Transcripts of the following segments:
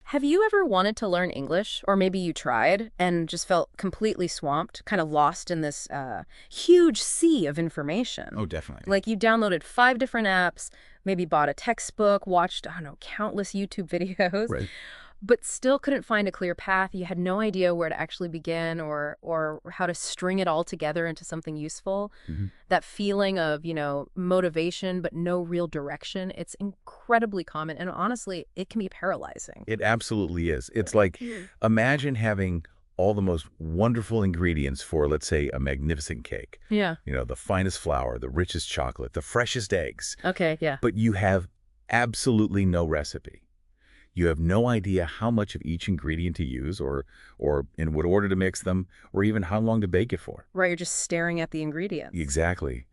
Have you ever wanted to learn English, or maybe you tried and just felt completely swamped, kind of lost in this huge sea of information? Oh, definitely. Like you downloaded 5 different apps, maybe bought a textbook, watched, I don't know, countless YouTube videos, Right. but still couldn't find a clear path. You had no idea where to actually begin or how to string it all together into something useful. Hmm. That feeling of, motivation but no real direction, it's incredibly common. And honestly, it can be paralyzing. It absolutely is. It's like, imagine having all the most wonderful ingredients for, let's say, a magnificent cake. Yeah. The finest flour, the richest chocolate, the freshest eggs. Okay, yeah. But you have absolutely no recipe. You have no idea how much of each ingredient to use or in what order to mix them or even how long to bake it for. Right, you're just staring at the ingredients. Exactly.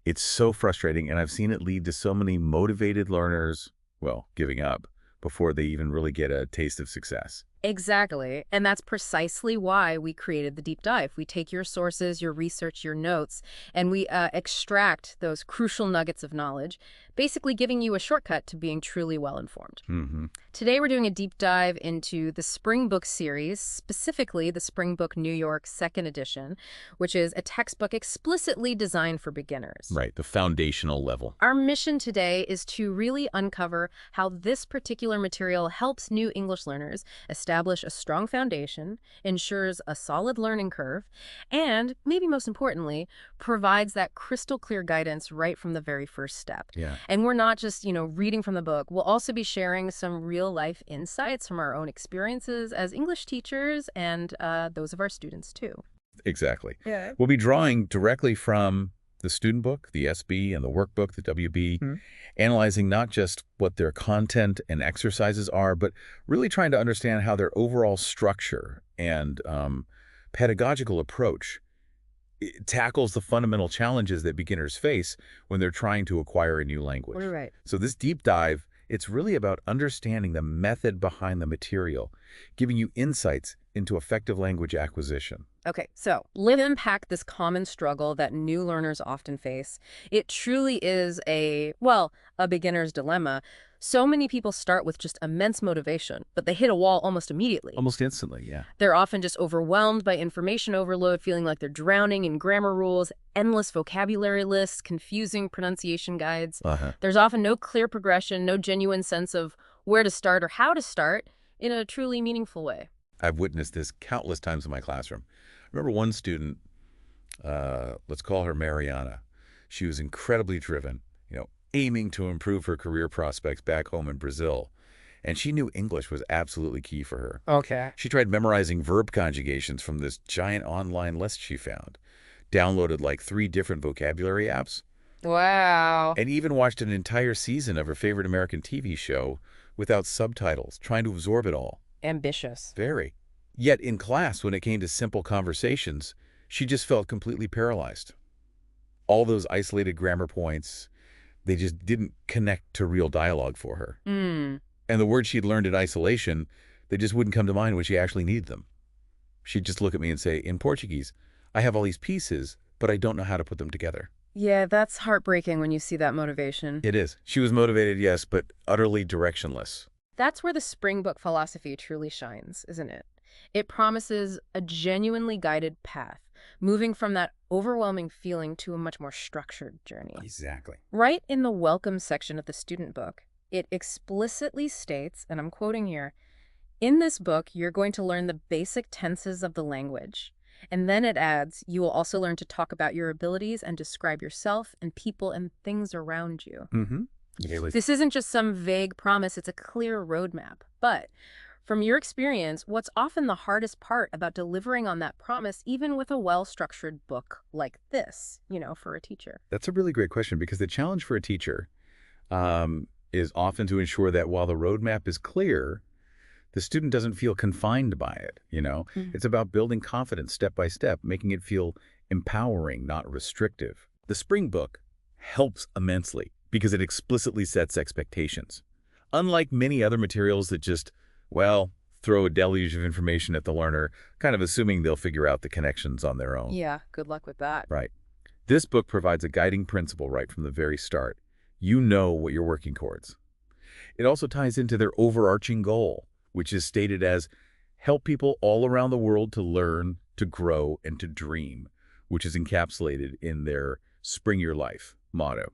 It's so frustrating, and I've seen it lead to so many motivated learners, well, giving up before they even really get a taste of success. Exactly. And that's precisely why we created the deep dive. We take your sources, your research, your notes, and we extract those crucial nuggets of knowledge, basically giving you a shortcut to being truly well-informed. Hmm. Today, we're doing a deep dive into the Spring Book series, specifically the Spring Book New York Second Edition, which is a textbook explicitly designed for beginners. Right, the foundational level. Our mission today is to really uncover how this particular material helps new English learners establish a strong foundation, ensures a solid learning curve, and, maybe most importantly, provides that crystal clear guidance right from the very first step. Yeah. And we're not just, reading from the book. We'll also be sharing some real-life insights from our own experiences as English teachers and those of our students, too. Exactly. Yeah. We'll be drawing directly from the student book, the SB, and the workbook, the WB, analyzing not just what their content and exercises are, but really trying to understand how their overall structure and pedagogical approach tackles the fundamental challenges that beginners face when they're trying to acquire a new language. Right. So this deep dive, it's really about understanding the method behind the material, giving you insights into effective language acquisition. Okay, so let's unpack this common struggle that new learners often face. It truly is a beginner's dilemma. So many people start with just immense motivation, but they hit a wall almost immediately. Almost instantly, yeah. They're often just overwhelmed by information overload, feeling like they're drowning in grammar rules, endless vocabulary lists, confusing pronunciation guides. There's often no clear progression, no genuine sense of where to start or how to start in a truly meaningful way. I've witnessed this countless times in my classroom. I remember one student, let's call her Mariana. She was incredibly driven, aiming to improve her career prospects back home in Brazil. And she knew English was absolutely key for her. Okay. She tried memorizing verb conjugations from this giant online list she found, downloaded like 3 different vocabulary apps, Wow. and even watched an entire season of her favorite American TV show without subtitles, trying to absorb it all. Ambitious. Very. Yet in class, when it came to simple conversations, she just felt completely paralyzed. All those isolated grammar points, they just didn't connect to real dialogue for her. And the words she'd learned in isolation, they just wouldn't come to mind when she actually needed them. She'd just look at me and say, in Portuguese, I have all these pieces, but I don't know how to put them together. Yeah, that's heartbreaking when you see that motivation. It is. She was motivated, yes, but utterly directionless. That's where the Spring Book philosophy truly shines, isn't it? It promises a genuinely guided path, moving from that overwhelming feeling to a much more structured journey. Exactly. Right in the welcome section of the student book, it explicitly states, and I'm quoting here, in this book, you're going to learn the basic tenses of the language. And then it adds, you will also learn to talk about your abilities and describe yourself and people and things around you. This isn't just some vague promise, it's a clear roadmap. But from your experience, what's often the hardest part about delivering on that promise, even with a well-structured book like this, for a teacher? That's a really great question, because the challenge for a teacher is often to ensure that while the roadmap is clear, the student doesn't feel confined by it, It's about building confidence step by step, making it feel empowering, not restrictive. The Spring Book helps immensely because it explicitly sets expectations. Unlike many other materials that just, throw a deluge of information at the learner, kind of assuming they'll figure out the connections on their own. Yeah, good luck with that. Right. This book provides a guiding principle right from the very start. You know what you're working towards. It also ties into their overarching goal, which is stated as help people all around the world to learn, to grow, and to dream, which is encapsulated in their Spring Your Life motto.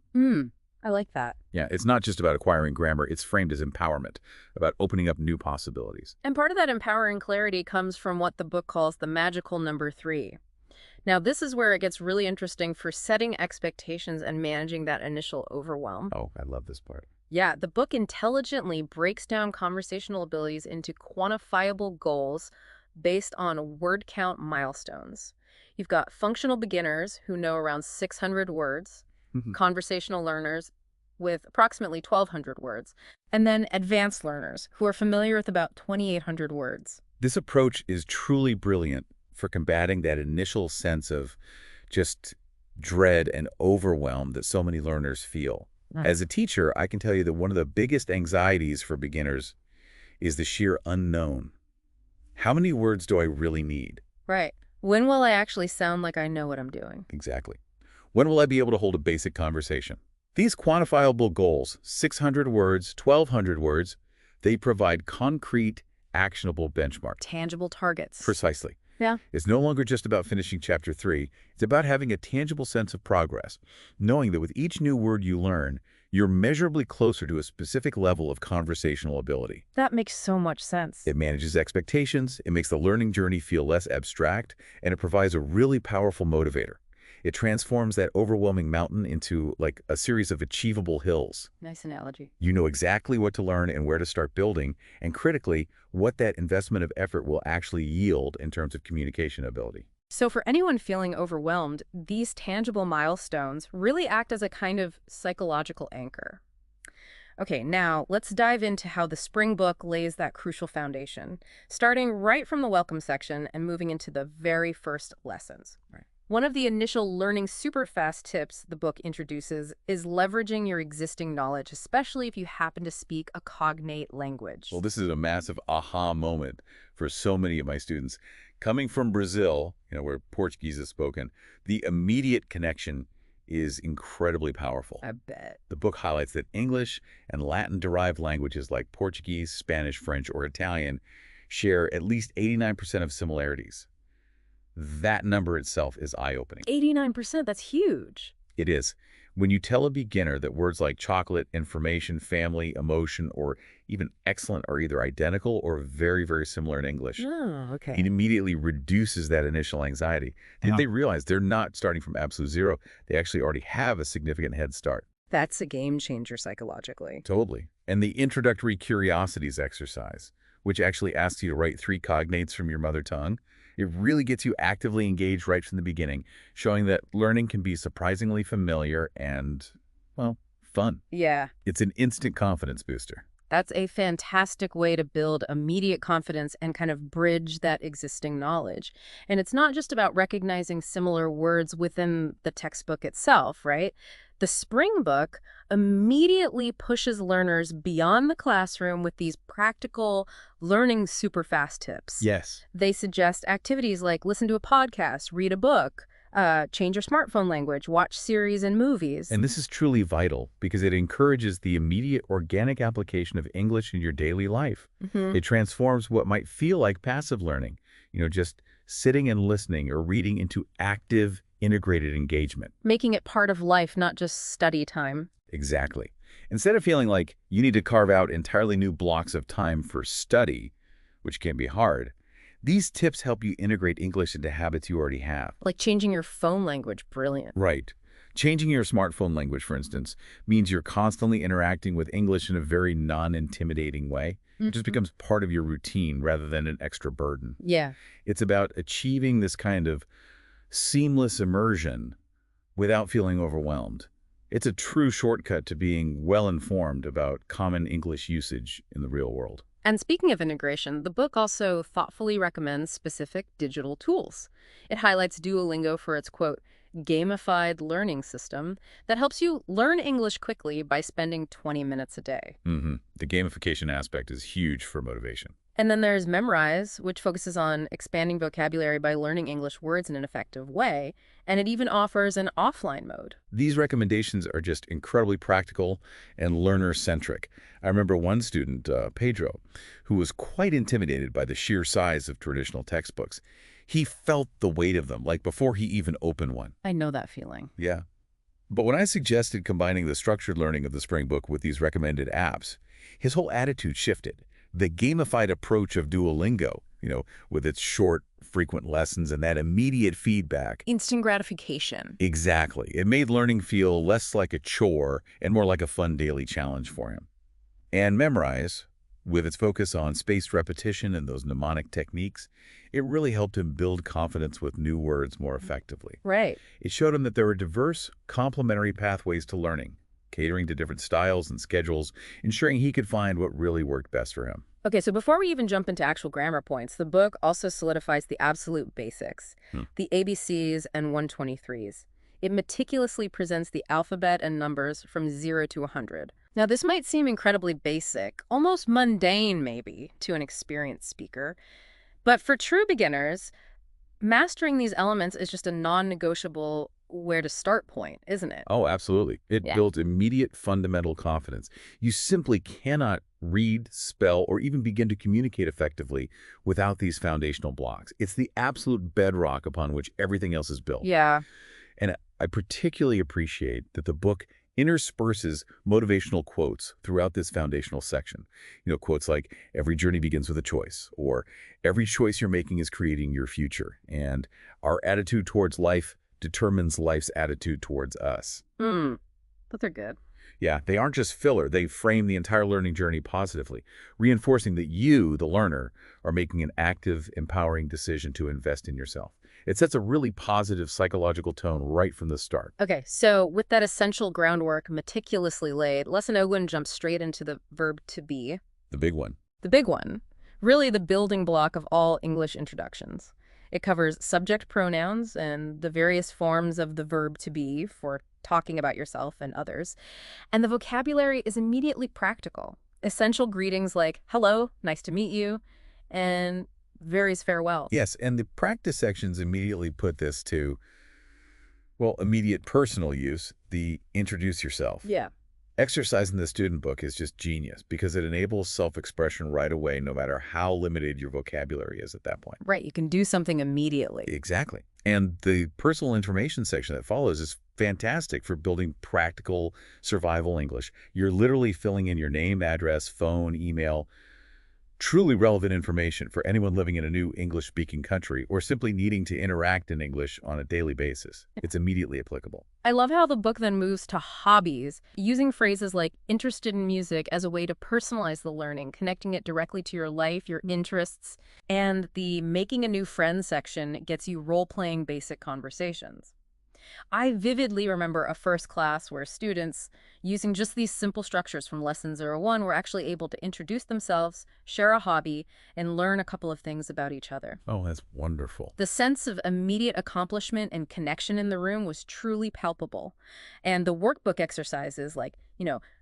I like that. Yeah, it's not just about acquiring grammar, it's framed as empowerment, about opening up new possibilities. And part of that empowering clarity comes from what the book calls the magical number 3. Now, this is where it gets really interesting for setting expectations and managing that initial overwhelm. Oh, I love this part. Yeah, the book intelligently breaks down conversational abilities into quantifiable goals based on word count milestones. You've got functional beginners who know around 600 words, conversational learners with approximately 1,200 words, and then advanced learners who are familiar with about 2,800 words. This approach is truly brilliant for combating that initial sense of just dread and overwhelm that so many learners feel. As a teacher, I can tell you that one of the biggest anxieties for beginners is the sheer unknown. How many words do I really need? Right. When will I actually sound like I know what I'm doing? Exactly. When will I be able to hold a basic conversation? These quantifiable goals, 600 words, 1,200 words, they provide concrete, actionable benchmarks. Tangible targets. Precisely. Yeah. It's no longer just about finishing chapter 3. It's about having a tangible sense of progress, knowing that with each new word you learn, you're measurably closer to a specific level of conversational ability. That makes so much sense. It manages expectations, it makes the learning journey feel less abstract, and it provides a really powerful motivator. It transforms that overwhelming mountain into like a series of achievable hills. Nice analogy. You know exactly what to learn and where to start building, and critically, what that investment of effort will actually yield in terms of communication ability. So for anyone feeling overwhelmed, these tangible milestones really act as a kind of psychological anchor. Okay, now let's dive into how the Spring Book lays that crucial foundation, starting right from the welcome section and moving into the very first lessons. Right. One of the initial learning superfast tips the book introduces is leveraging your existing knowledge, especially if you happen to speak a cognate language. Well, this is a massive aha moment for so many of my students. Coming from Brazil, where Portuguese is spoken, the immediate connection is incredibly powerful. I bet. The book highlights that English and Latin-derived languages like Portuguese, Spanish, French, or Italian share at least 89% of similarities. That number itself is eye-opening. 89%, that's huge. It is. When you tell a beginner that words like chocolate, information, family, emotion, or even excellent are either identical or very, very similar in English, Oh, okay. it immediately reduces that initial anxiety. They realize they're not starting from absolute zero. They actually already have a significant head start. That's a game changer psychologically. Totally. And the introductory curiosities exercise, which actually asks you to write 3 cognates from your mother tongue, it really gets you actively engaged right from the beginning, showing that learning can be surprisingly familiar and, well, fun. Yeah. It's an instant confidence booster. That's a fantastic way to build immediate confidence and kind of bridge that existing knowledge. And it's not just about recognizing similar words within the textbook itself, right? The Spring Book immediately pushes learners beyond the classroom with these practical learning superfast tips. Yes. They suggest activities like listen to a podcast, read a book, change your smartphone language, watch series and movies. And this is truly vital because it encourages the immediate organic application of English in your daily life. It transforms what might feel like passive learning, just sitting and listening or reading, into active, integrated engagement. Making it part of life, not just study time. Exactly. Instead of feeling like you need to carve out entirely new blocks of time for study, which can be hard, these tips help you integrate English into habits you already have. Like changing your phone language. Brilliant. Right. Changing your smartphone language, for instance, means you're constantly interacting with English in a very non-intimidating way. It just becomes part of your routine rather than an extra burden. Yeah. It's about achieving this kind of seamless immersion without feeling overwhelmed. It's a true shortcut to being well-informed about common English usage in the real world. And speaking of integration, the book also thoughtfully recommends specific digital tools. It highlights Duolingo for its, quote, gamified learning system that helps you learn English quickly by spending 20 minutes a day. The gamification aspect is huge for motivation. And then there's Memrise, which focuses on expanding vocabulary by learning English words in an effective way, and it even offers an offline mode. These recommendations are just incredibly practical and learner-centric. I remember one student, Pedro, who was quite intimidated by the sheer size of traditional textbooks. He felt the weight of them, like before he even opened one. I know that feeling. Yeah. But when I suggested combining the structured learning of the Spring Book with these recommended apps, his whole attitude shifted. The gamified approach of Duolingo, with its short, frequent lessons and that immediate feedback. Instant gratification. Exactly. It made learning feel less like a chore and more like a fun daily challenge for him. And Memrise, with its focus on spaced repetition and those mnemonic techniques, it really helped him build confidence with new words more effectively. Right. It showed him that there were diverse, complementary pathways to learning, catering to different styles and schedules, ensuring he could find what really worked best for him. Okay, so before we even jump into actual grammar points, the book also solidifies the absolute basics, the ABCs and 123s. It meticulously presents the alphabet and numbers from 0 to 100. Now, this might seem incredibly basic, almost mundane maybe, to an experienced speaker, but for true beginners, mastering these elements is just a non-negotiable where to start point, isn't it? Oh, absolutely. It Yeah. built immediate fundamental confidence. You simply cannot read, spell, or even begin to communicate effectively without these foundational blocks. It's the absolute bedrock upon which everything else is built. Yeah. And I particularly appreciate that the book intersperses motivational quotes throughout this foundational section. Quotes like, "Every journey begins with a choice," or "Every choice you're making is creating your future," and "Our attitude towards life determines life's attitude towards us." But they're good. Yeah, they aren't just filler. They frame the entire learning journey positively, reinforcing that you, the learner, are making an active, empowering decision to invest in yourself. It sets a really positive psychological tone right from the start. Okay, so with that essential groundwork meticulously laid, Lesson Ogwin jumps straight into the verb to be. The big one. The big one. Really the building block of all English introductions. It covers subject pronouns and the various forms of the verb to be for talking about yourself and others. And the vocabulary is immediately practical. Essential greetings like, hello, nice to meet you, and various farewells. Yes, and the practice sections immediately put this to, well, immediate personal use, the introduce yourself. Yeah. Exercising the student book is just genius because it enables self-expression right away, no matter how limited your vocabulary is at that point. Right, you can do something immediately. Exactly. And the personal information section that follows is fantastic for building practical survival English. You're literally filling in your name, address, phone, email, truly relevant information for anyone living in a new English-speaking country or simply needing to interact in English on a daily basis. It's immediately applicable. I love how the book then moves to hobbies, using phrases like interested in music as a way to personalize the learning, connecting it directly to your life, your interests, and the making a new friend section gets you role-playing basic conversations. I vividly remember a first class where students, using just these simple structures from Lesson 01, were actually able to introduce themselves, share a hobby, and learn a couple of things about each other. Oh, that's wonderful. The sense of immediate accomplishment and connection in the room was truly palpable. And the workbook exercises like,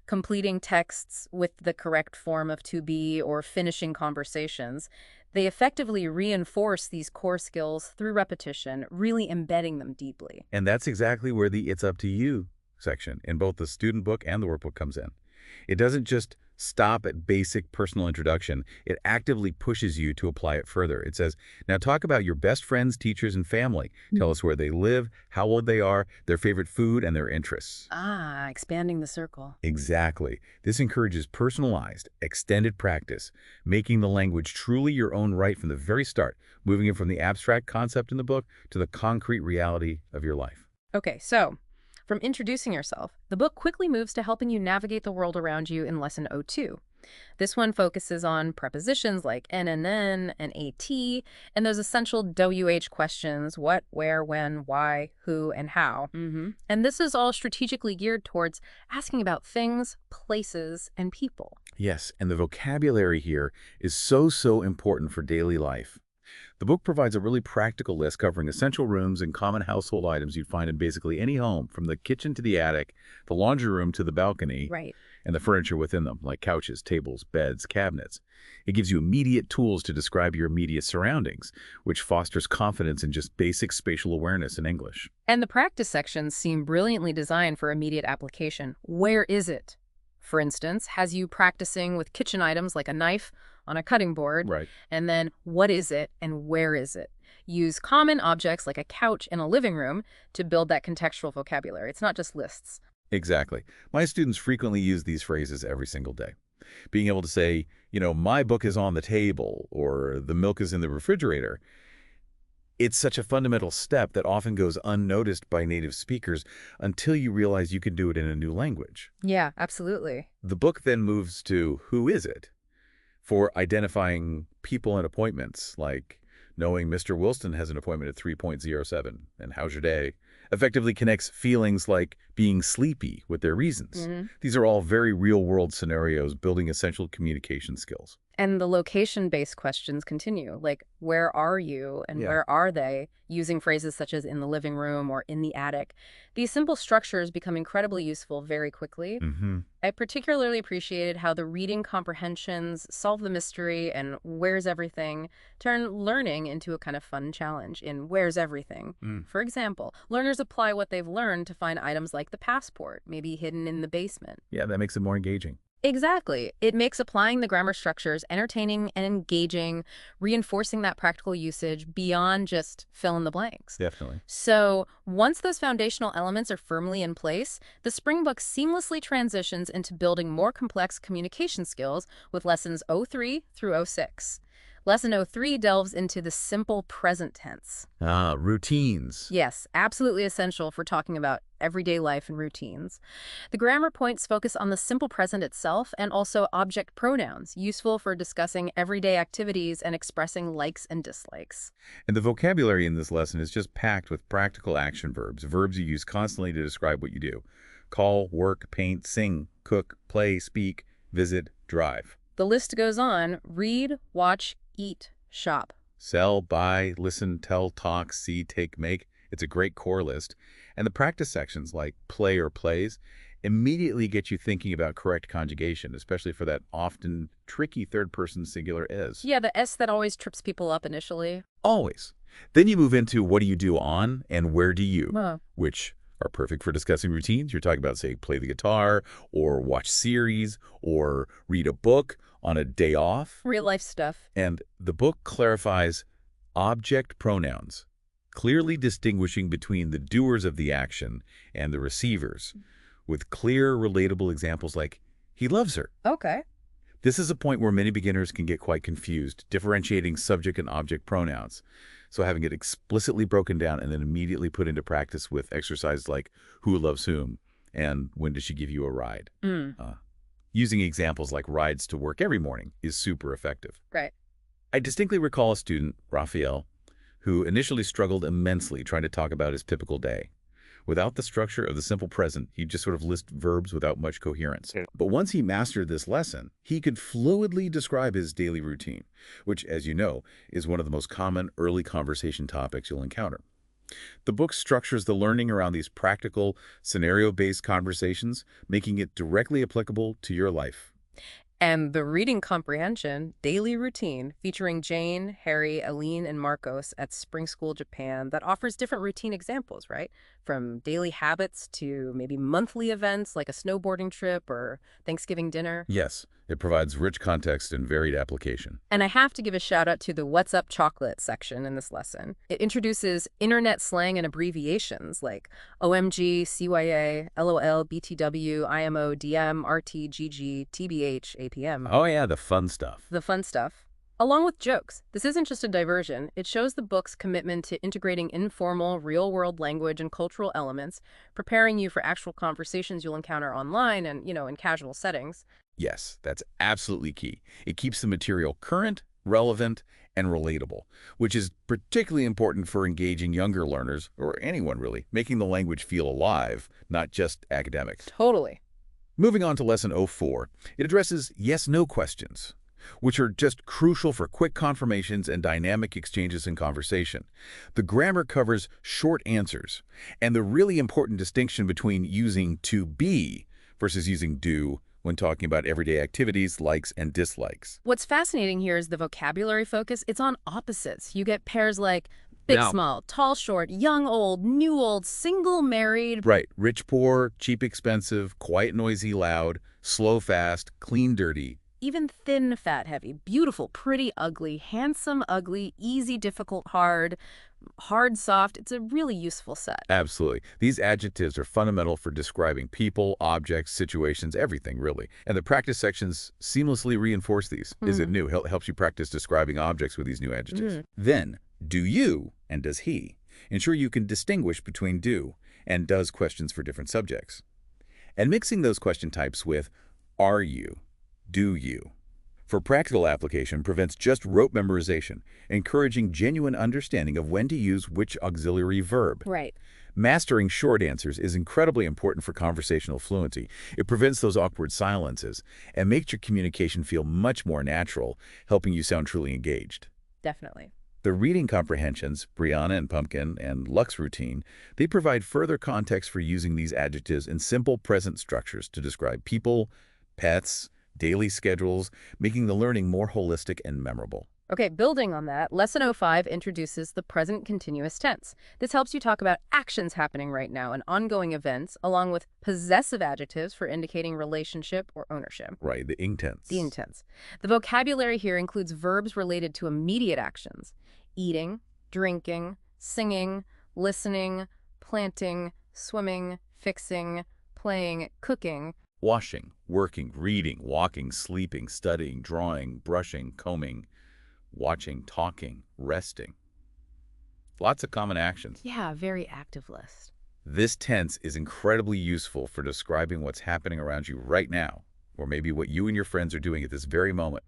completing texts with the correct form of to be or finishing conversations, they effectively reinforce these core skills through repetition, really embedding them deeply. And that's exactly where the It's Up to You section in both the student book and the workbook comes in. It doesn't just stop at basic personal introduction. It actively pushes you to apply it further. It says, now talk about your best friends, teachers, and family. Tell us where they live, how old they are, their favorite food, and their interests. Ah, expanding the circle. Exactly. This encourages personalized, extended practice, making the language truly your own right from the very start, moving it from the abstract concept in the book to the concrete reality of your life. Okay, so from introducing yourself, the book quickly moves to helping you navigate the world around you in Lesson 02. This one focuses on prepositions like NNN and AT, and those essential WH questions, what, where, when, why, who, and how. And this is all strategically geared towards asking about things, places, and people. Yes, and the vocabulary here is so important for daily life. The book provides a really practical list covering essential rooms and common household items you'd find in basically any home, from the kitchen to the attic, the laundry room to the balcony. Right. and the furniture within them, like couches, tables, beds, cabinets. It gives you immediate tools to describe your immediate surroundings, which fosters confidence in just basic spatial awareness in English. And the practice sections seem brilliantly designed for immediate application. Where is it? For instance, has you practicing with kitchen items like a knife on a cutting board, Right. and then what is it and where is it? Use common objects like a couch in a living room to build that contextual vocabulary. It's not just lists. Exactly. My students frequently use these phrases every single day. Being able to say, my book is on the table, or the milk is in the refrigerator. It's such a fundamental step that often goes unnoticed by native speakers until you realize you can do it in a new language. Yeah, absolutely. The book then moves to who is it for identifying people and appointments, like knowing Mr. Wilson has an appointment at 3:07 and how's your day effectively connects feelings like being sleepy with their reasons. These are all very real-world scenarios building essential communication skills. And the location-based questions continue, like where are you and Yeah. where are they, using phrases such as in the living room or in the attic. These simple structures become incredibly useful very quickly. I particularly appreciated how the reading comprehensions, solve the mystery, and where's everything turn learning into a kind of fun challenge in where's everything. For example, learners apply what they've learned to find items like the passport, maybe hidden in the basement. Yeah, that makes it more engaging. Exactly. It makes applying the grammar structures entertaining and engaging, reinforcing that practical usage beyond just fill in the blanks. Definitely. So once those foundational elements are firmly in place, the Spring Book seamlessly transitions into building more complex communication skills with lessons 03 through 06. Lesson 03 delves into the simple present tense. Routines. Yes, absolutely essential for talking about everyday life and routines. The grammar points focus on the simple present itself and also object pronouns, useful for discussing everyday activities and expressing likes and dislikes. And the vocabulary in this lesson is just packed with practical action verbs you use constantly to describe what you do. Call, work, paint, sing, cook, play, speak, visit, drive. The list goes on: read, watch, eat, shop. Sell, buy, listen, tell, talk, see, take, make. It's a great core list. And the practice sections like play or plays immediately get you thinking about correct conjugation, especially for that often tricky third-person singular is. Yeah, the S that always trips people up initially. Always. Then you move into what do you do on and where do you, Huh. which are perfect for discussing routines. You're talking about, say, play the guitar or watch series or read a book on a day off. Real life stuff. And the book clarifies object pronouns, clearly distinguishing between the doers of the action and the receivers, with clear, relatable examples like, he loves her. Okay. This is a point where many beginners can get quite confused, differentiating subject and object pronouns. So having it explicitly broken down and then immediately put into practice with exercises like who loves whom and when does she give you a ride. Using examples like rides to work every morning is super effective. Right. I distinctly recall a student, Raphael, who initially struggled immensely trying to talk about his typical day. Without the structure of the simple present, he'd just sort of list verbs without much coherence. But once he mastered this lesson, he could fluidly describe his daily routine, which, as you know, is one of the most common early conversation topics you'll encounter. The book structures the learning around these practical, scenario-based conversations, making it directly applicable to your life. And the reading comprehension daily routine featuring Jane, Harry, Aline, and Marcos at Spring School Japan that offers different routine examples, right? From daily habits to maybe monthly events like a snowboarding trip or Thanksgiving dinner. Yes, it provides rich context and varied application. And I have to give a shout out to the What's Up Chocolate section in this lesson. It introduces internet slang and abbreviations like OMG, CYA, LOL, BTW, IMO, DM, RT, GG, TBH, APM. Oh yeah, the fun stuff. The fun stuff. Along with jokes. This isn't just a diversion. It shows the book's commitment to integrating informal, real-world language and cultural elements, preparing you for actual conversations you'll encounter online and, in casual settings. Yes, that's absolutely key. It keeps the material current, relevant, and relatable, which is particularly important for engaging younger learners, or anyone really, making the language feel alive, not just academic. Totally. Moving on to Lesson 04, it addresses yes-no questions, which are just crucial for quick confirmations and dynamic exchanges in conversation. The grammar covers short answers, and the really important distinction between using to be versus using do when talking about everyday activities, likes and dislikes. What's fascinating here is the vocabulary focus. It's on opposites. You get pairs like big, Yeah. small, tall, short, young, old, new, old, single, married. Right. Rich, poor, cheap, expensive, quiet, noisy, loud, slow, fast, clean, dirty. Even thin, fat, heavy, beautiful, pretty, ugly, handsome, ugly, easy, difficult, hard, hard, soft. It's a really useful set. Absolutely. These adjectives are fundamental for describing people, objects, situations, everything, really. And the practice sections seamlessly reinforce these. Is it new? Helps you practice describing objects with these new adjectives. Then, do you and does he. Ensure you can distinguish between do and does questions for different subjects. And mixing those question types with are you, do you, for practical application prevents just rote memorization, encouraging genuine understanding of when to use which auxiliary verb. Right. Mastering short answers is incredibly important for conversational fluency. It prevents those awkward silences and makes your communication feel much more natural, helping you sound truly engaged. Definitely. The reading comprehensions, Brianna and Pumpkin and Lux routine, they provide further context for using these adjectives in simple present structures to describe people, pets, daily schedules, making the learning more holistic and memorable. Okay, building on that, Lesson 05 introduces the present continuous tense. This helps you talk about actions happening right now and ongoing events, along with possessive adjectives for indicating relationship or ownership. Right, the ing tense. The intense. The vocabulary here includes verbs related to immediate actions: eating, drinking, singing, listening, planting, swimming, fixing, playing, cooking. Washing, working, reading, walking, sleeping, studying, drawing, brushing, combing, watching, talking, resting. Lots of common actions. Yeah, very active list. This tense is incredibly useful for describing what's happening around you right now, or maybe what you and your friends are doing at this very moment.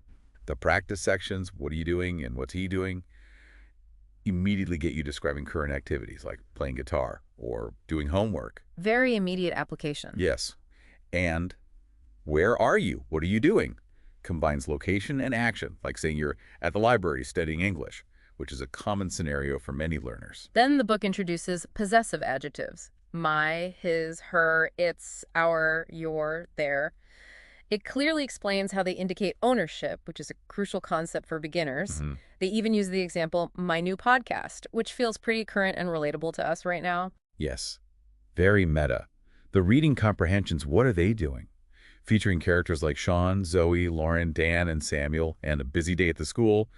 The practice sections, what are you doing and what's he doing, immediately get you describing current activities like playing guitar or doing homework. Very immediate application. Yes. And where are you? What are you doing? Combines location and action, like saying you're at the library studying English, which is a common scenario for many learners. Then the book introduces possessive adjectives: my, his, her, its, our, your, their. It clearly explains how they indicate ownership, which is a crucial concept for beginners. They even use the example, my new podcast, which feels pretty current and relatable to us right now. Yes. Very meta. The reading comprehensions, what are they doing? Featuring characters like Sean, Zoe, Lauren, Dan, and Samuel, and a busy day at the school,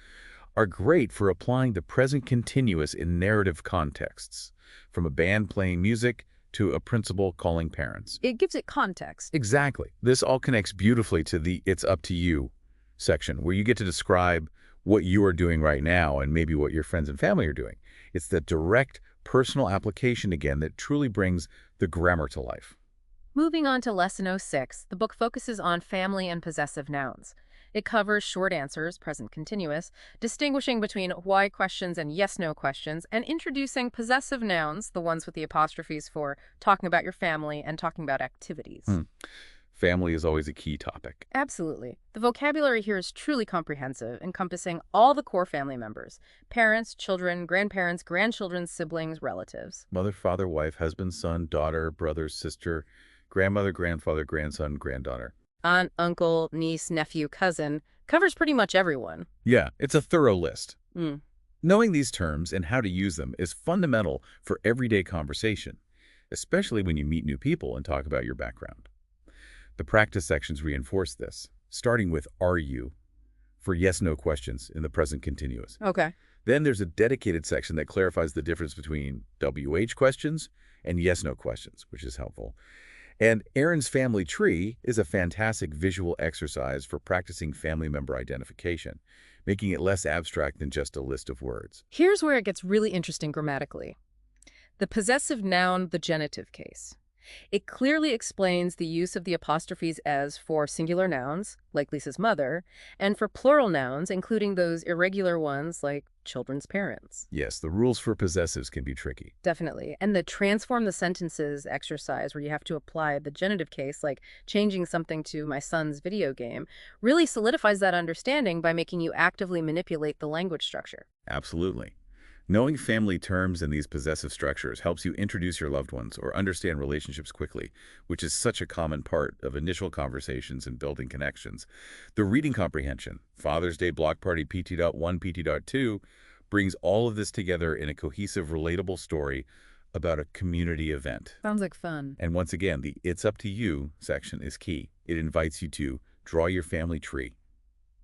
are great for applying the present continuous in narrative contexts, from a band playing music to a principal calling parents. It gives it context. Exactly. This all connects beautifully to the it's up to you section, where you get to describe what you are doing right now and maybe what your friends and family are doing. It's the direct personal application again that truly brings the grammar to life. Moving on to Lesson 06, the book focuses on family and possessive nouns. It covers short answers, present continuous, distinguishing between why questions and yes-no questions, and introducing possessive nouns, the ones with the apostrophes for talking about your family and talking about activities. Family is always a key topic. Absolutely. The vocabulary here is truly comprehensive, encompassing all the core family members: parents, children, grandparents, grandchildren, siblings, relatives. Mother, father, wife, husband, son, daughter, brother, sister, grandmother, grandfather, grandson, granddaughter. Aunt, uncle, niece, nephew, cousin. Covers pretty much everyone. Yeah, it's a thorough list. Mm. Knowing these terms and how to use them is fundamental for everyday conversation, especially when you meet new people and talk about your background. The practice sections reinforce this, starting with are you for yes-no questions in the present continuous. Okay. Then there's a dedicated section that clarifies the difference between WH questions and yes-no questions, which is helpful. And Aaron's family tree is a fantastic visual exercise for practicing family member identification, making it less abstract than just a list of words. Here's where it gets really interesting grammatically. The possessive noun, the genitive case. It clearly explains the use of the apostrophes as for singular nouns, like Lisa's mother, and for plural nouns, including those irregular ones like children's parents. Yes, the rules for possessives can be tricky. Definitely. And the transform the sentences exercise, where you have to apply the genitive case, like changing something to my son's video game, really solidifies that understanding by making you actively manipulate the language structure. Absolutely. Knowing family terms and these possessive structures helps you introduce your loved ones or understand relationships quickly, which is such a common part of initial conversations and building connections. The reading comprehension, Father's Day Block Party PT.1, PT.2, brings all of this together in a cohesive, relatable story about a community event. Sounds like fun. And once again, the It's Up to You section is key. It invites you to draw your family tree,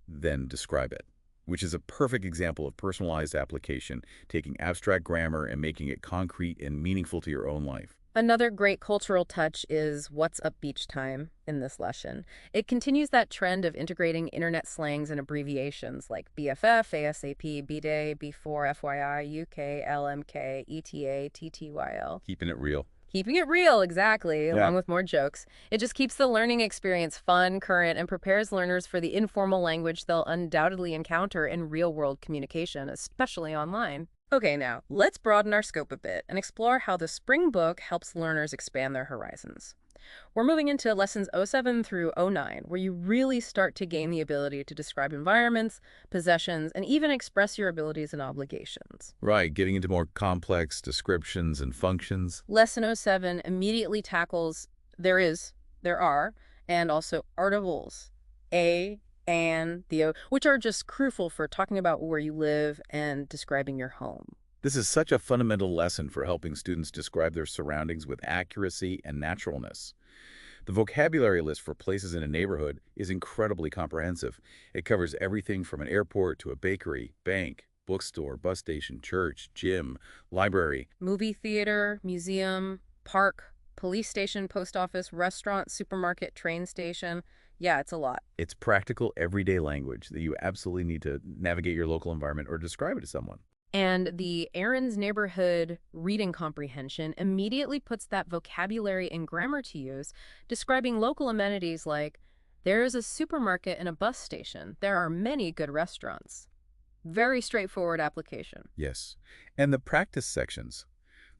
then describe it, which is a perfect example of personalized application, taking abstract grammar and making it concrete and meaningful to your own life. Another great cultural touch is What's Up Beach Time in this lesson. It continues that trend of integrating internet slangs and abbreviations like BFF, ASAP, B-Day, B4, FYI, UK, LMK, ETA, TTYL. Keeping it real. Keeping it real, exactly, Yeah. along with more jokes. It just keeps the learning experience fun, current, and prepares learners for the informal language they'll undoubtedly encounter in real-world communication, especially online. Okay, now, let's broaden our scope a bit and explore how the Spring Book helps learners expand their horizons. We're moving into lessons 07 through 09, where you really start to gain the ability to describe environments, possessions, and even express your abilities and obligations. Right, getting into more complex descriptions and functions. Lesson 07 immediately tackles there are, and also articles, a, and, the o, which are just crucial for talking about where you live and describing your home. This is such a fundamental lesson for helping students describe their surroundings with accuracy and naturalness. The vocabulary list for places in a neighborhood is incredibly comprehensive. It covers everything from an airport to a bakery, bank, bookstore, bus station, church, gym, library. Movie theater, museum, park, police station, post office, restaurant, supermarket, train station. Yeah, it's a lot. It's practical, everyday language that you absolutely need to navigate your local environment or describe it to someone. And the Aaron's Neighborhood reading comprehension immediately puts that vocabulary and grammar to use, describing local amenities like, there is a supermarket and a bus station. There are many good restaurants. Very straightforward application. Yes. And the practice sections,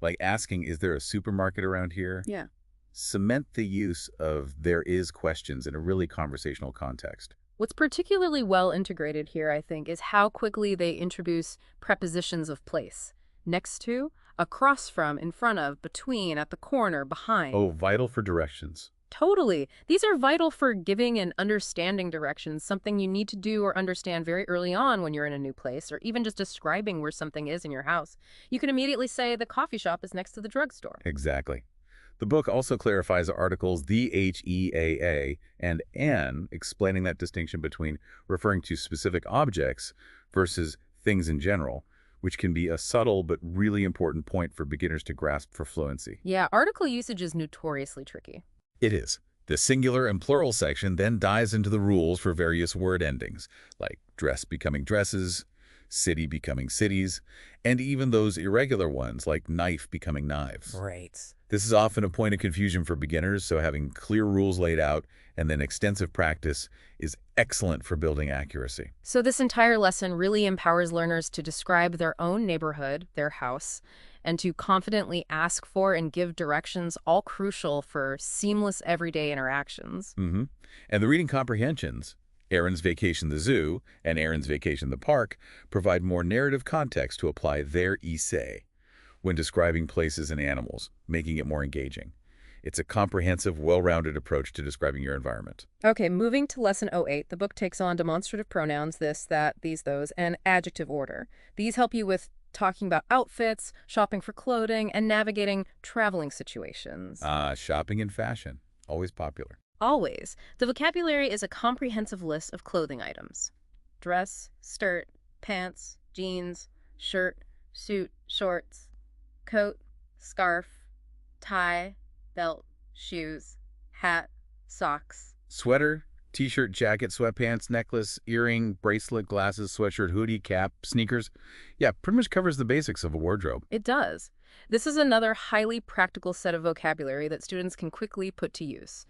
like asking, is there a supermarket around here? Yeah. Cement the use of there is questions in a really conversational context. What's particularly well integrated here, I think, is how quickly they introduce prepositions of place. Next to, across from, in front of, between, at the corner, behind. Oh, vital for directions. Totally. These are vital for giving and understanding directions, something you need to do or understand very early on when you're in a new place, or even just describing where something is in your house. You can immediately say the coffee shop is next to the drugstore. Exactly. The book also clarifies the articles the, H, E, A, and N, explaining that distinction between referring to specific objects versus things in general, which can be a subtle but really important point for beginners to grasp for fluency. Yeah, article usage is notoriously tricky. It is. The singular and plural section then dives into the rules for various word endings, like dress becoming dresses, city becoming cities, and even those irregular ones like knife becoming knives. Right. This is often a point of confusion for beginners, so having clear rules laid out and then extensive practice is excellent for building accuracy. So this entire lesson really empowers learners to describe their own neighborhood, their house, and to confidently ask for and give directions, all crucial for seamless everyday interactions. And the reading comprehensions, Aaron's Vacation the Zoo and Aaron's Vacation the Park, provide more narrative context to apply their essay when describing places and animals, making it more engaging. It's a comprehensive, well-rounded approach to describing your environment. Okay, moving to lesson 08, the book takes on demonstrative pronouns, this, that, these, those, and adjective order. These help you with talking about outfits, shopping for clothing, and navigating traveling situations. Shopping and fashion, always popular. Always. The vocabulary is a comprehensive list of clothing items. Dress, skirt, pants, jeans, shirt, suit, shorts, coat, scarf, tie, belt, shoes, hat, socks. Sweater, t-shirt, jacket, sweatpants, necklace, earring, bracelet, glasses, sweatshirt, hoodie, cap, sneakers. Yeah, pretty much covers the basics of a wardrobe. It does. This is another highly practical set of vocabulary that students can quickly put to use.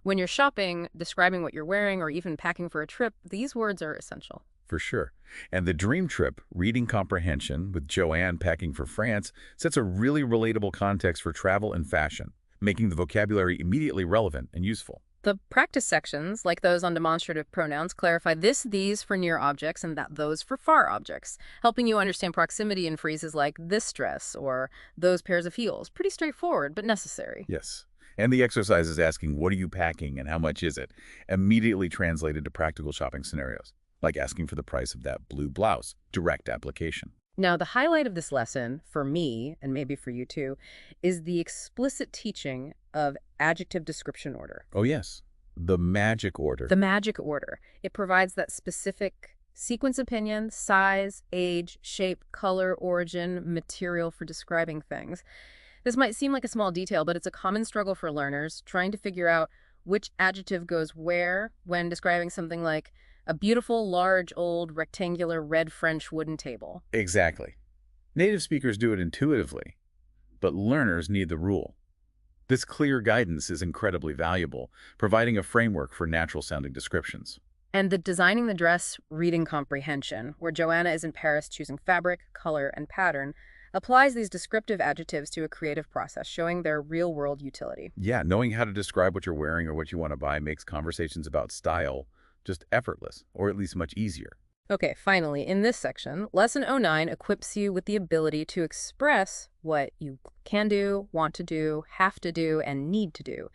When you're shopping, describing what you're wearing, or even packing for a trip, these words are essential. For sure. And the Dream Trip reading comprehension with Joanne packing for France sets a really relatable context for travel and fashion, making the vocabulary immediately relevant and useful. The practice sections, like those on demonstrative pronouns, clarify these for near objects and those for far objects, helping you understand proximity in phrases like this dress or those pairs of heels. Pretty straightforward, but necessary. Yes. And the exercise is asking, what are you packing and how much is it? Immediately translated to practical shopping scenarios, like asking for the price of that blue blouse. Direct application. Now, the highlight of this lesson, for me, and maybe for you too, is the explicit teaching of adjective description order. Oh, yes. The magic order. The magic order. It provides that specific sequence opinion, size, age, shape, color, origin, material for describing things. This might seem like a small detail, but it's a common struggle for learners trying to figure out which adjective goes where when describing something like a beautiful, large, old, rectangular, red French wooden table. Exactly. Native speakers do it intuitively, but learners need the rule. This clear guidance is incredibly valuable, providing a framework for natural-sounding descriptions. And the designing the dress reading comprehension, where Joanna is in Paris choosing fabric, color, and pattern, applies these descriptive adjectives to a creative process, showing their real-world utility. Yeah, knowing how to describe what you're wearing or what you want to buy makes conversations about style just effortless, or at least much easier. Okay, finally, in this section, Lesson 09 equips you with the ability to express what you can do, want to do, have to do, and need to do.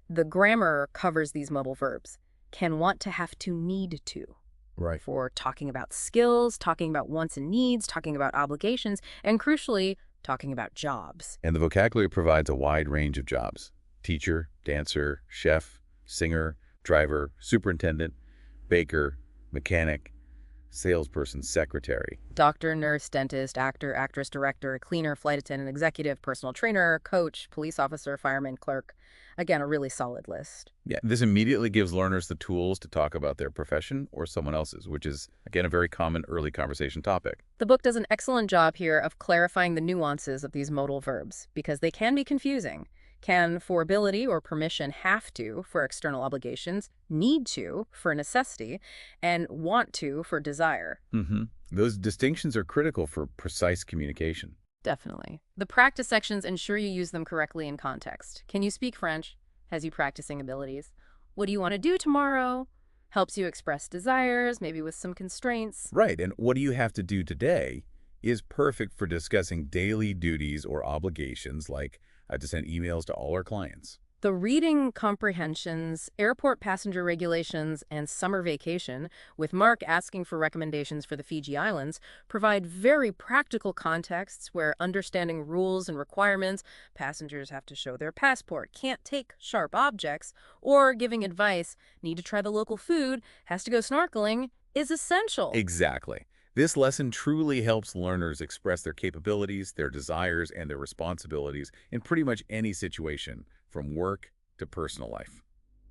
The grammar covers these modal verbs. Can, want to, have to, need to. Right. For talking about skills, talking about wants and needs, talking about obligations, and crucially, talking about jobs. And the vocabulary provides a wide range of jobs. Teacher, dancer, chef, singer, driver, superintendent, baker, mechanic, salesperson, secretary. Doctor, nurse, dentist, actor, actress, director, cleaner, flight attendant, executive, personal trainer, coach, police officer, fireman, clerk. Again, a really solid list. Yeah, this immediately gives learners the tools to talk about their profession or someone else's, which is, again, a very common early conversation topic. The book does an excellent job here of clarifying the nuances of these modal verbs because they can be confusing. Can, for ability or permission, have to for external obligations, need to for necessity, and want to for desire. Those distinctions are critical for precise communication. Definitely. The practice sections ensure you use them correctly in context. Can you speak French? Has you practicing abilities? What do you want to do tomorrow? Helps you express desires, maybe with some constraints. Right, and what do you have to do today is perfect for discussing daily duties or obligations like I have to send emails to all our clients. The reading comprehensions, airport passenger regulations, and summer vacation, with Mark asking for recommendations for the Fiji Islands, provide very practical contexts where understanding rules and requirements, passengers have to show their passport, can't take sharp objects, or giving advice, need to try the local food, has to go snorkeling, is essential. Exactly. This lesson truly helps learners express their capabilities, their desires, and their responsibilities in pretty much any situation, from work to personal life.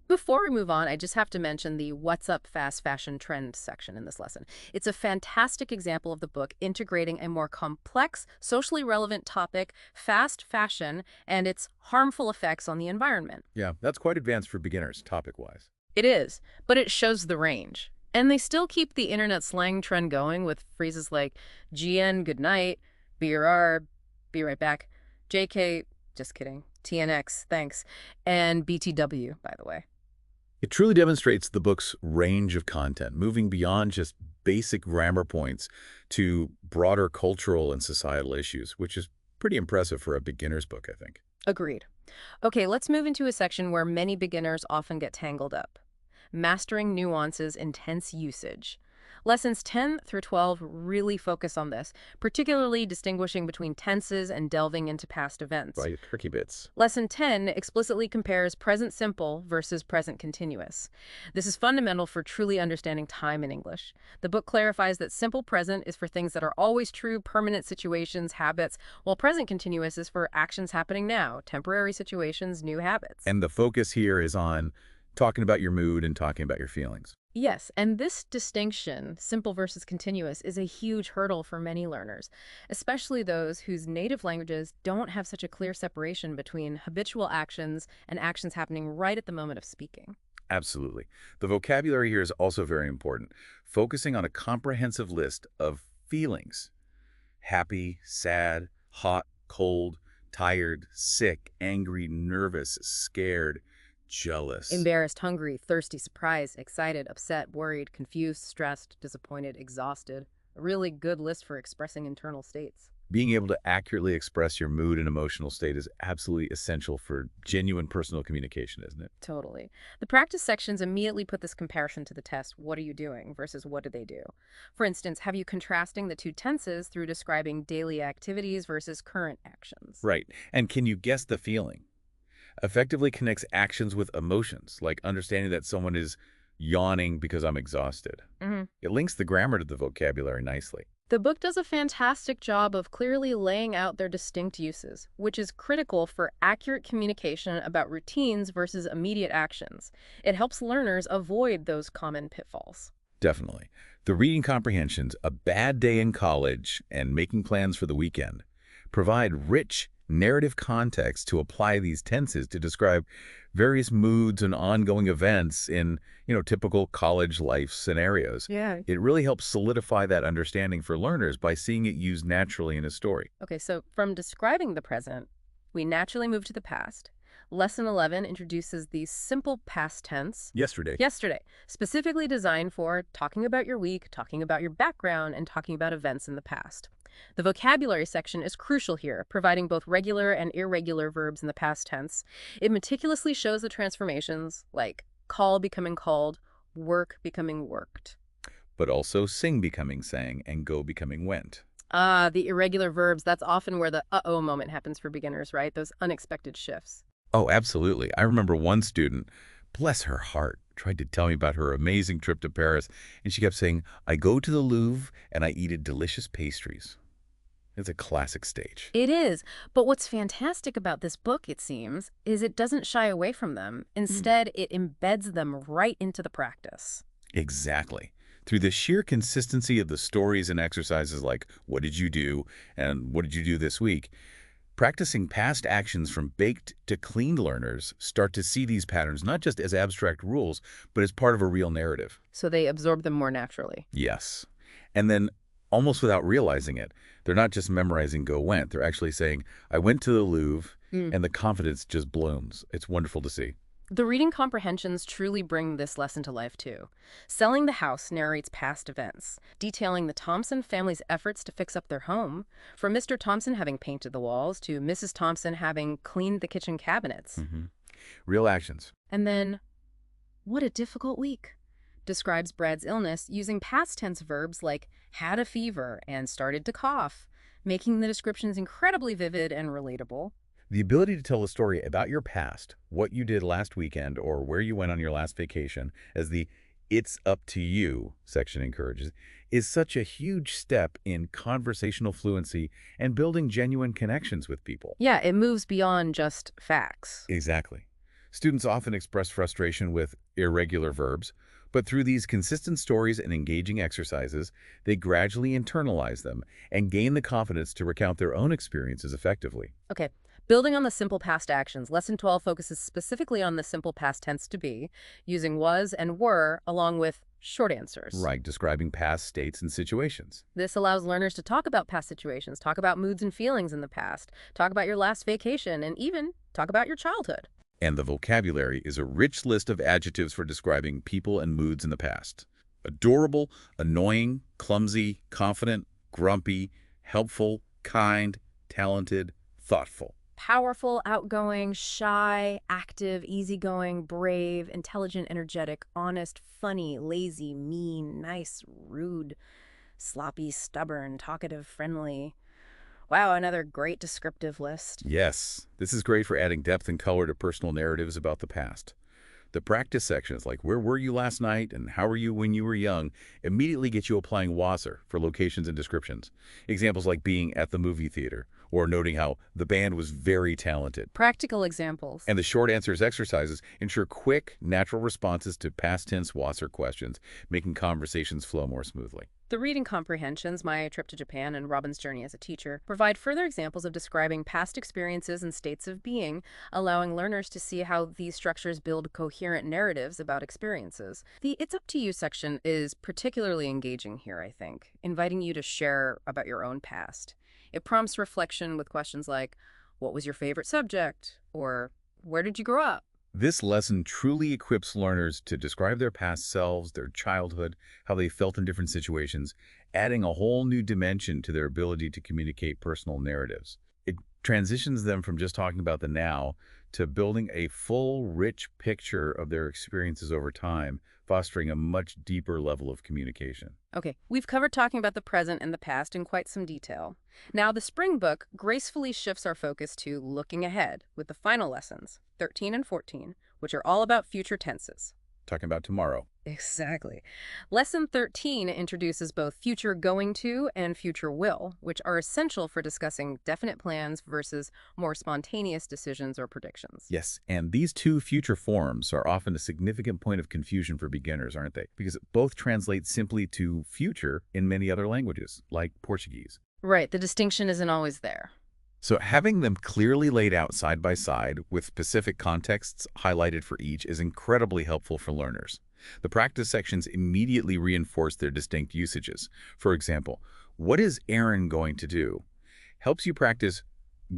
Before we move on, I just have to mention the What's Up Fast Fashion Trend section in this lesson. It's a fantastic example of the book integrating a more complex, socially relevant topic, fast fashion, and its harmful effects on the environment. Yeah, that's quite advanced for beginners, topic-wise. It is, but it shows the range. And they still keep the internet slang trend going with phrases like GN, good night, BRR, be right back, JK, just kidding, TNX, thanks, and BTW, by the way. It truly demonstrates the book's range of content, moving beyond just basic grammar points to broader cultural and societal issues, which is pretty impressive for a beginner's book, I think. Agreed. Okay, let's move into a section where many beginners often get tangled up. Mastering nuances in tense usage. Lessons 10 through 12 really focus on this, particularly distinguishing between tenses and delving into past events. Right, tricky bits. Lesson 10 explicitly compares present simple versus present continuous. This is fundamental for truly understanding time in English. The book clarifies that simple present is for things that are always true, permanent situations, habits, while present continuous is for actions happening now, temporary situations, new habits. And the focus here is on talking about your mood and talking about your feelings. Yes, and this distinction, simple versus continuous, is a huge hurdle for many learners, especially those whose native languages don't have such a clear separation between habitual actions and actions happening right at the moment of speaking. Absolutely. The vocabulary here is also very important, focusing on a comprehensive list of feelings. Happy, sad, hot, cold, tired, sick, angry, nervous, scared, Jealous. Embarrassed, hungry, thirsty, surprised, excited, upset, worried, confused, stressed, disappointed, exhausted. A really good list for expressing internal states. Being able to accurately express your mood and emotional state is absolutely essential for genuine personal communication, isn't it? Totally. The practice sections immediately put this comparison to the test, what are you doing versus what do they do? For instance, have you contrasting the two tenses through describing daily activities versus current actions? Right. And can you guess the feeling? Effectively connects actions with emotions, like understanding that someone is yawning because I'm exhausted. Mhm. It links the grammar to the vocabulary nicely. The book does a fantastic job of clearly laying out their distinct uses, which is critical for accurate communication about routines versus immediate actions. It helps learners avoid those common pitfalls. Definitely. The reading comprehensions, A Bad Day in College, and Making Plans for the Weekend provide rich narrative context to apply these tenses to describe various moods and ongoing events in, typical college life scenarios. Yeah. It really helps solidify that understanding for learners by seeing it used naturally in a story. Okay, so from describing the present, we naturally move to the past. Lesson 11 introduces the simple past tense, Yesterday. yesterday, specifically designed for talking about your week, talking about your background, and talking about events in the past. The vocabulary section is crucial here, providing both regular and irregular verbs in the past tense. It meticulously shows the transformations, like call becoming called, work becoming worked. But also sing becoming sang and go becoming went. Ah, the irregular verbs, that's often where the uh-oh moment happens for beginners, right? Those unexpected shifts. Oh, absolutely. I remember one student, bless her heart, tried to tell me about her amazing trip to Paris, and she kept saying, I go to the Louvre and I eat delicious pastries. It's a classic stage. It is. But what's fantastic about this book, it seems, is it doesn't shy away from them. Instead, it embeds them right into the practice. Exactly. Through the sheer consistency of the stories and exercises like, what did you do and what did you do this week, practicing past actions from baked to cleaned learners start to see these patterns not just as abstract rules, but as part of a real narrative. So they absorb them more naturally. Yes. And then, almost without realizing it, they're not just memorizing go went. They're actually saying, I went to the Louvre, and the confidence just blooms. It's wonderful to see. The reading comprehensions truly bring this lesson to life, too. Selling the House narrates past events, detailing the Thompson family's efforts to fix up their home, from Mr. Thompson having painted the walls to Mrs. Thompson having cleaned the kitchen cabinets. Real actions. And then, what a difficult week, describes Brad's illness using past tense verbs like had a fever and started to cough, making the descriptions incredibly vivid and relatable. The ability to tell a story about your past, what you did last weekend, or where you went on your last vacation, as the "It's up to you" section encourages, is such a huge step in conversational fluency and building genuine connections with people. Yeah, it moves beyond just facts. Exactly. Students often express frustration with irregular verbs, but through these consistent stories and engaging exercises, they gradually internalize them and gain the confidence to recount their own experiences effectively. Okay, building on the simple past actions, Lesson 12 focuses specifically on the simple past tense to be, using was and were along with short answers. Right, describing past states and situations. This allows learners to talk about past situations, talk about moods and feelings in the past, talk about your last vacation, and even talk about your childhood. And the vocabulary is a rich list of adjectives for describing people and moods in the past. Adorable, annoying, clumsy, confident, grumpy, helpful, kind, talented, thoughtful. Powerful, outgoing, shy, active, easygoing, brave, intelligent, energetic, honest, funny, lazy, mean, nice, rude, sloppy, stubborn, talkative, friendly. Wow, another great descriptive list. Yes, this is great for adding depth and color to personal narratives about the past. The practice sections like where were you last night and how were you when you were young immediately get you applying WASR for locations and descriptions. Examples like being at the movie theater or noting how the band was very talented. Practical examples. And the short answers exercises ensure quick, natural responses to past tense WASR questions, making conversations flow more smoothly. The reading comprehensions, My Trip to Japan and Robin's Journey as a Teacher, provide further examples of describing past experiences and states of being, allowing learners to see how these structures build coherent narratives about experiences. The It's Up to You section is particularly engaging here, I think, inviting you to share about your own past. It prompts reflection with questions like, what was your favorite subject? Or where did you grow up? This lesson truly equips learners to describe their past selves, their childhood, how they felt in different situations, adding a whole new dimension to their ability to communicate personal narratives. It transitions them from just talking about the now to building a full, rich picture of their experiences over time, fostering a much deeper level of communication. Okay, we've covered talking about the present and the past in quite some detail. Now, the spring book gracefully shifts our focus to looking ahead with the final lessons, 13 and 14, which are all about future tenses. Talking about tomorrow. Exactly. Lesson 13 introduces both future going to and future will, which are essential for discussing definite plans versus more spontaneous decisions or predictions. Yes, and these two future forms are often a significant point of confusion for beginners, aren't they? Because both translate simply to future in many other languages, like Portuguese. Right, the distinction isn't always there. So having them clearly laid out side by side with specific contexts highlighted for each is incredibly helpful for learners. The practice sections immediately reinforce their distinct usages. For example, what is Aaron going to do? Helps you practice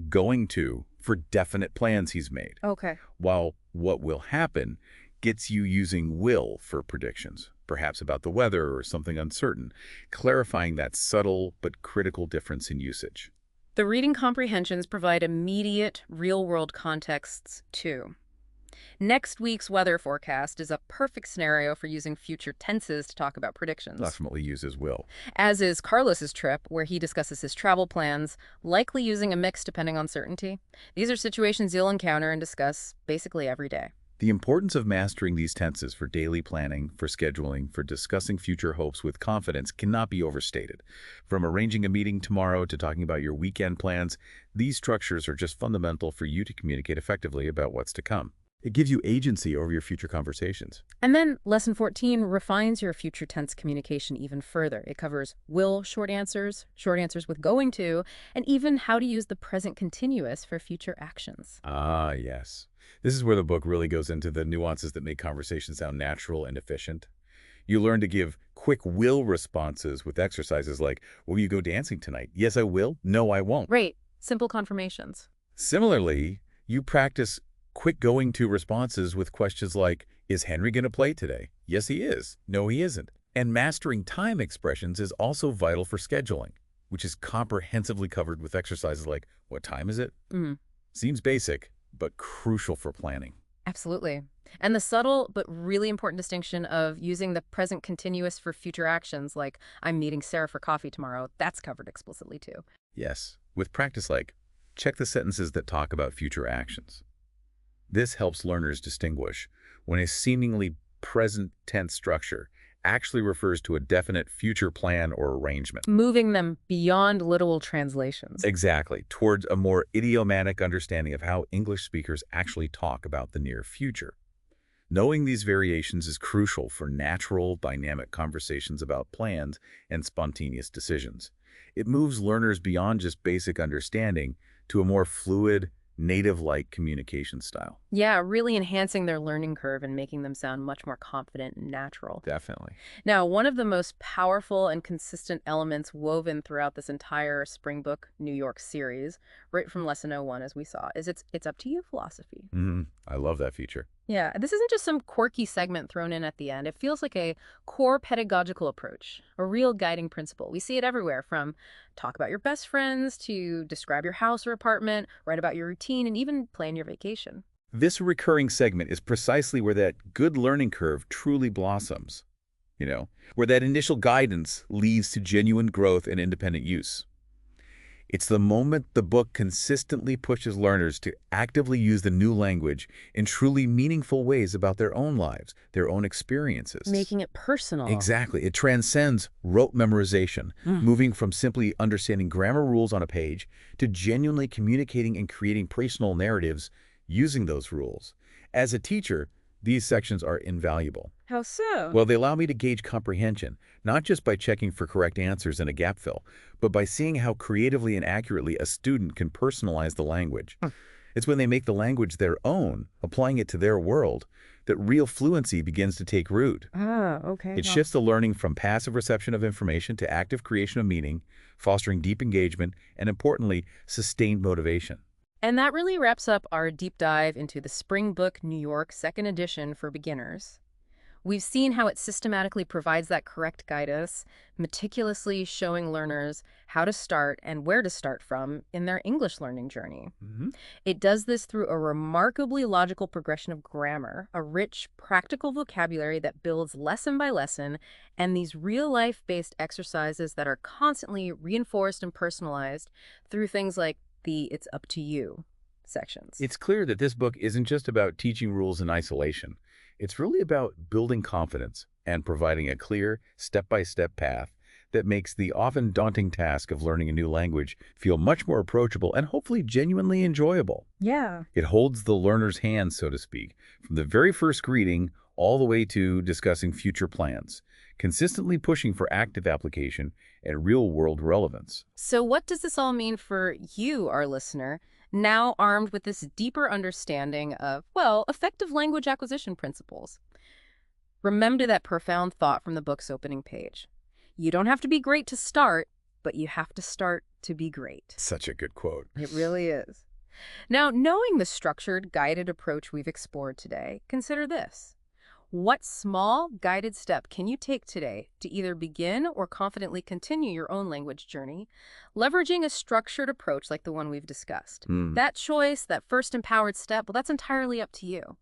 going to for definite plans he's made, Okay. while what will happen gets you using will for predictions, perhaps about the weather or something uncertain, clarifying that subtle but critical difference in usage. The reading comprehensions provide immediate, real-world contexts, too. Next week's weather forecast is a perfect scenario for using future tenses to talk about predictions, Definitely uses will. as is Carlos's trip, where he discusses his travel plans, likely using a mix depending on certainty. These are situations you'll encounter and discuss basically every day. The importance of mastering these tenses for daily planning, for scheduling, for discussing future hopes with confidence cannot be overstated. From arranging a meeting tomorrow to talking about your weekend plans, these structures are just fundamental for you to communicate effectively about what's to come. It gives you agency over your future conversations. And then Lesson 14 refines your future tense communication even further. It covers will short answers with going to, and even how to use the present continuous for future actions. Ah, yes. This is where the book really goes into the nuances that make conversation sound natural and efficient. You learn to give quick will responses with exercises like, will you go dancing tonight? Yes, I will. No, I won't. Right. Simple confirmations. Similarly, you practice quick going to responses with questions like, is Henry going to play today? Yes, he is. No, he isn't. And mastering time expressions is also vital for scheduling, which is comprehensively covered with exercises like, what time is it? Mm, Seems basic, but crucial for planning. absolutely. And the subtle but really important distinction of using the present continuous for future actions, like I'm meeting Sarah for coffee tomorrow, that's covered explicitly too. Yes, with practice like, check the sentences that talk about future actions. This helps learners distinguish when a seemingly present tense structure actually refers to a definite future plan or arrangement. Moving them beyond literal translations. Exactly, towards a more idiomatic understanding of how English speakers actually talk about the near future. Knowing these variations is crucial for natural, dynamic conversations about plans and spontaneous decisions. It moves learners beyond just basic understanding to a more fluid, native-like communication style. Yeah, really enhancing their learning curve and making them sound much more confident and natural. Definitely. Now, one of the most powerful and consistent elements woven throughout this entire Spring Book New York series, right from Lesson 01 as we saw, is it's up to you philosophy. I love that feature. Yeah, this isn't just some quirky segment thrown in at the end. It feels like a core pedagogical approach, a real guiding principle. We see it everywhere, from talk about your best friends to describe your house or apartment, write about your routine, and even plan your vacation. This recurring segment is precisely where that good learning curve truly blossoms, where that initial guidance leads to genuine growth and independent use. It's the moment the book consistently pushes learners to actively use the new language in truly meaningful ways about their own lives, their own experiences. Making it personal. Exactly. It transcends rote memorization, moving from simply understanding grammar rules on a page to genuinely communicating and creating personal narratives using those rules. As a teacher, these sections are invaluable. How so? Well, they allow me to gauge comprehension, not just by checking for correct answers and a gap fill, but by seeing how creatively and accurately a student can personalize the language. It's when they make the language their own, applying it to their world, that real fluency begins to take root. Ah, okay. It shifts the learning from passive reception of information to active creation of meaning, fostering deep engagement, and importantly, sustained motivation. And that really wraps up our deep dive into the Spring Book New York second edition for beginners. We've seen how it systematically provides that correct guidance, meticulously showing learners how to start and where to start from in their English learning journey. Hmm. It does this through a remarkably logical progression of grammar, a rich, practical vocabulary that builds lesson by lesson, and these real-life-based exercises that are constantly reinforced and personalized through things like the "It's up to you" sections. It's clear that this book isn't just about teaching rules in isolation. It's really about building confidence and providing a clear, step-by-step path that makes the often daunting task of learning a new language feel much more approachable and hopefully genuinely enjoyable. Yeah. It holds the learner's hand, so to speak, from the very first greeting all the way to discussing future plans, consistently pushing for active application and real-world relevance. So what does this all mean for you, our listener, now armed with this deeper understanding of, well, effective language acquisition principles? Remember that profound thought from the book's opening page. You don't have to be great to start, but you have to start to be great. Such a good quote. It really is. Now, knowing the structured, guided approach we've explored today, consider this. What small, guided step can you take today to either begin or confidently continue your own language journey, leveraging a structured approach like the one we've discussed? Hmm. That choice, that first empowered step, well, that's entirely up to you.